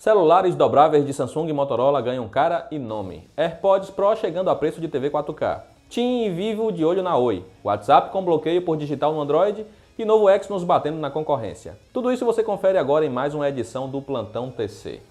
Celulares dobráveis de Samsung e Motorola ganham cara e nome. AirPods Pro chegando a preço de TV 4K. TIM e Vivo de olho na Oi. WhatsApp com bloqueio por digital no Android e novo Exynos batendo na concorrência. Tudo isso você confere agora em mais uma edição do Plantão TC.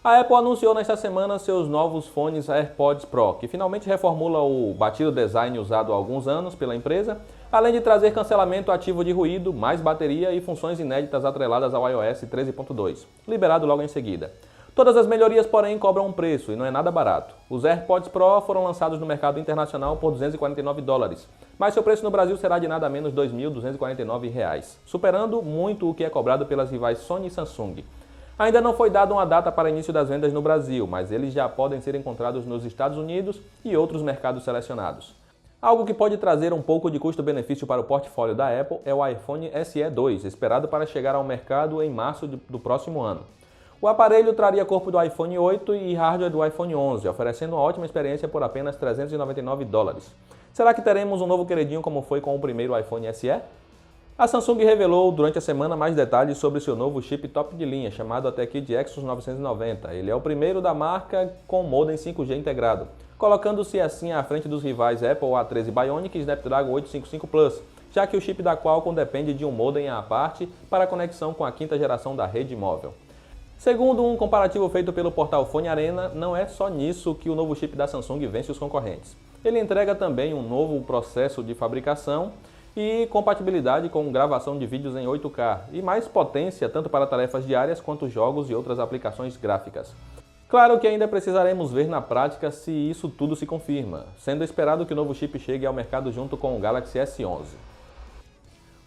A Apple anunciou nesta semana seus novos fones AirPods Pro, que finalmente reformula o batido design usado há alguns anos pela empresa, além de trazer cancelamento ativo de ruído, mais bateria e funções inéditas atreladas ao iOS 13.2, liberado logo em seguida. Todas as melhorias, porém, cobram um preço e não é nada barato. Os AirPods Pro foram lançados no mercado internacional por $249, mas seu preço no Brasil será de nada menos R$ 2.249, superando muito o que é cobrado pelas rivais Sony e Samsung. Ainda não foi dada uma data para início das vendas no Brasil, mas eles já podem ser encontrados nos Estados Unidos e outros mercados selecionados. Algo que pode trazer um pouco de custo-benefício para o portfólio da Apple é o iPhone SE 2, esperado para chegar ao mercado em março do próximo ano. O aparelho traria corpo do iPhone 8 e hardware do iPhone 11, oferecendo uma ótima experiência por apenas $399. Será que teremos um novo queridinho como foi com o primeiro iPhone SE? A Samsung revelou durante a semana mais detalhes sobre seu novo chip top de linha, chamado até aqui de Exynos 990. Ele é o primeiro da marca com modem 5G integrado, colocando-se assim à frente dos rivais Apple A13 Bionic e Snapdragon 855 Plus, já que o chip da Qualcomm depende de um modem à parte para a conexão com a quinta geração da rede móvel. Segundo um comparativo feito pelo portal Phone Arena, não é só nisso que o novo chip da Samsung vence os concorrentes. Ele entrega também um novo processo de fabricação e compatibilidade com gravação de vídeos em 8K e mais potência tanto para tarefas diárias quanto jogos e outras aplicações gráficas. Claro que ainda precisaremos ver na prática se isso tudo se confirma, sendo esperado que o novo chip chegue ao mercado junto com o Galaxy S11.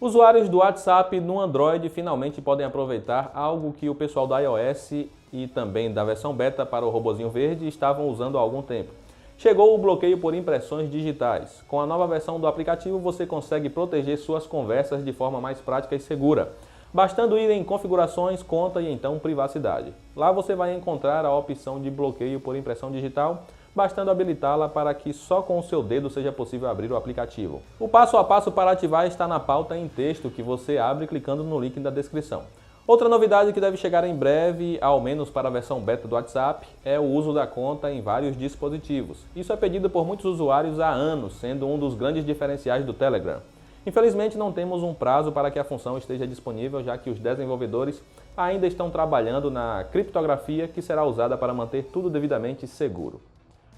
Usuários do WhatsApp no Android finalmente podem aproveitar algo que o pessoal da iOS e também da versão beta para o robozinho verde estavam usando há algum tempo. Chegou o bloqueio por impressões digitais. Com a nova versão do aplicativo, você consegue proteger suas conversas de forma mais prática e segura, bastando ir em configurações, conta e então privacidade. Lá você vai encontrar a opção de bloqueio por impressão digital, bastando habilitá-la para que só com o seu dedo seja possível abrir o aplicativo. O passo a passo para ativar está na pauta em texto que você abre clicando no link da descrição. Outra novidade que deve chegar em breve, ao menos para a versão beta do WhatsApp, é o uso da conta em vários dispositivos. Isso é pedido por muitos usuários há anos, sendo um dos grandes diferenciais do Telegram. Infelizmente não temos um prazo para que a função esteja disponível, já que os desenvolvedores ainda estão trabalhando na criptografia que será usada para manter tudo devidamente seguro.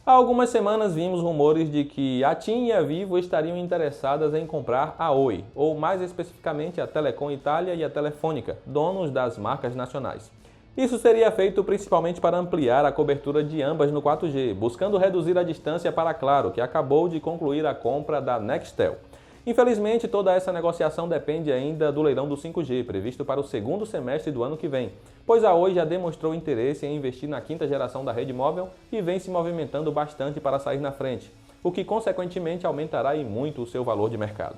Há algumas semanas vimos rumores de que a TIM e a Vivo estariam interessadas em comprar a Oi, ou mais especificamente a Telecom Itália e a Telefônica, donos das marcas nacionais. Isso seria feito principalmente para ampliar a cobertura de ambas no 4G, buscando reduzir a distância para a Claro, que acabou de concluir a compra da Nextel. Infelizmente, toda essa negociação depende ainda do leilão do 5G, previsto para o segundo semestre do ano que vem, pois a Oi já demonstrou interesse em investir na quinta geração da rede móvel e vem se movimentando bastante para sair na frente, o que consequentemente aumentará e muito o seu valor de mercado.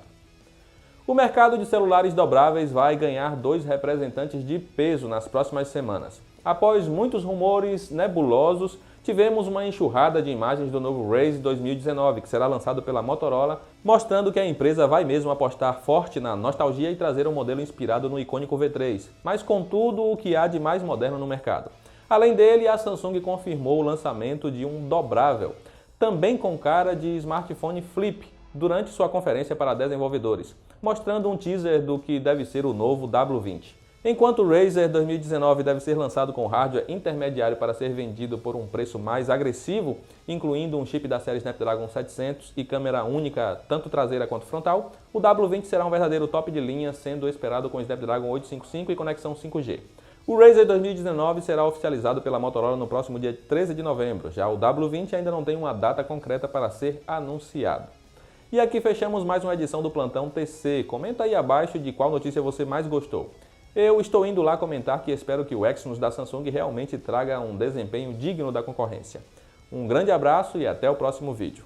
O mercado de celulares dobráveis vai ganhar dois representantes de peso nas próximas semanas. Após muitos rumores nebulosos, tivemos uma enxurrada de imagens do novo Razr 2019, que será lançado pela Motorola, mostrando que a empresa vai mesmo apostar forte na nostalgia e trazer um modelo inspirado no icônico V3, mas com tudo o que há de mais moderno no mercado. Além dele, a Samsung confirmou o lançamento de um dobrável, também com cara de smartphone flip, durante sua conferência para desenvolvedores, mostrando um teaser do que deve ser o novo W20. Enquanto o Razr 2019 deve ser lançado com hardware intermediário para ser vendido por um preço mais agressivo, incluindo um chip da série Snapdragon 700 e câmera única tanto traseira quanto frontal, o W20 será um verdadeiro top de linha, sendo esperado com Snapdragon 855 e conexão 5G. O Razr 2019 será oficializado pela Motorola no próximo dia 13 de novembro, já o W20 ainda não tem uma data concreta para ser anunciado. E aqui fechamos mais uma edição do Plantão TC. Comenta aí abaixo de qual notícia você mais gostou. Eu estou indo lá comentar que espero que o Exynos da Samsung realmente traga um desempenho digno da concorrência. Um grande abraço e até o próximo vídeo.